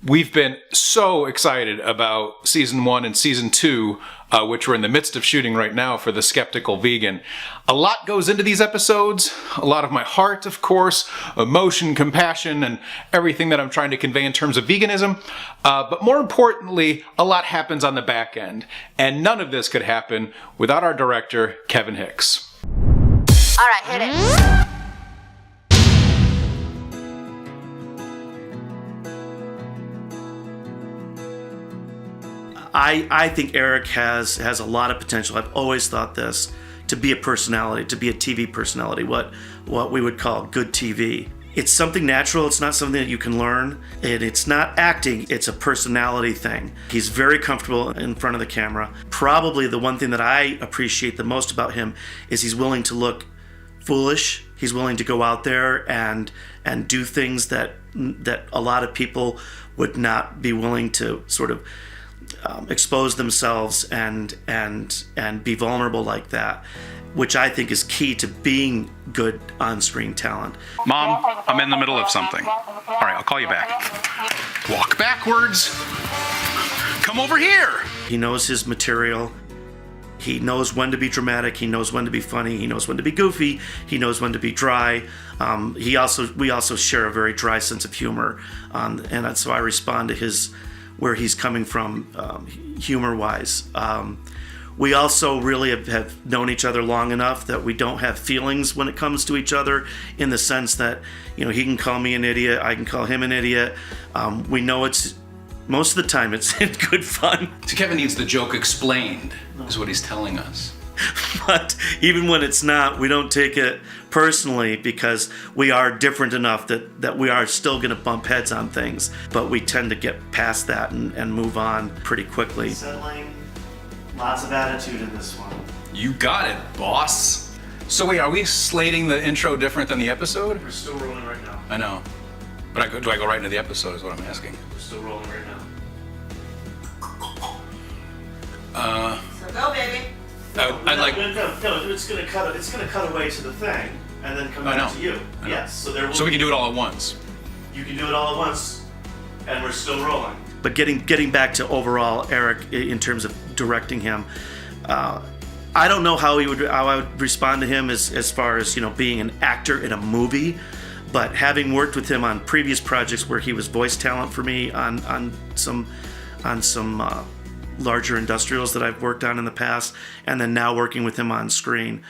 We've been so excited about season 1 and season 2, which we're in the midst of shooting right now for The Skeptical Vegan. A lot goes into these episodes, a lot of my heart, of course, emotion, compassion, and everything that I'm trying to convey in terms of veganism. But more importantly, a lot happens on the back end. And none of this could happen without our director, Kevin Hicks. All right, hit it. I think Eric has a lot of potential. I've always thought this, to be a personality, to be a TV personality, what we would call good TV. It's something natural. It's not something that you can learn. And it's not acting. It's a personality thing. He's very comfortable in front of the camera. Probably the one thing that I appreciate the most about him is he's willing to look foolish. He's willing to go out there and do things that a lot of people would not be willing to sort of expose themselves and be vulnerable like that, which I think is key to being good on-screen talent. Mom, I'm in the middle of something. All right, I'll call you back. Walk backwards. Come over here. He knows his material. He knows when to be dramatic. He knows when to be funny. He knows when to be goofy. He knows when to be dry. We also share a very dry sense of humor, and so I respond to where he's coming from humor-wise. We also really have known each other long enough that we don't have feelings when it comes to each other, in the sense that, he can call me an idiot, I can call him an idiot. We know it's, most of the time, it's in good fun. So Kevin needs the joke explained, is what he's telling us. But even when it's not, we don't take it personally, because we are different enough that we are still going to bump heads on things, but we tend to get past that and move on pretty quickly. Settling, lots of attitude in this one. You got it, boss. So wait, are we slating the intro different than the episode? We're still rolling right now. I know. But do I go right into the episode is what I'm asking. We're still rolling right So go, baby. now. No, it's gonna cut away to the thing and then come back to you. Yes. So we can do it all at once. You can do it all at once, and we're still rolling. But getting back to overall Eric in terms of directing him, I don't know how I would respond to him as far as being an actor in a movie, but having worked with him on previous projects where he was voice talent for me on some larger industrials that I've worked on in the past, and then now working with him on screen,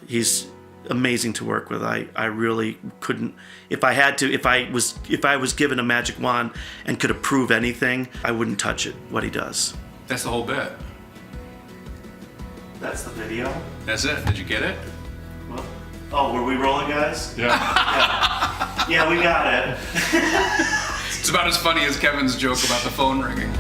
he's amazing to work with. I really couldn't, if I was given a magic wand and could approve anything, I wouldn't touch it, what he does. That's the whole bit. That's the video. That's it. Did you get it? Oh, were we rolling, guys? Yeah. Yeah, we got it. It's about as funny as Kevin's joke about the phone ringing.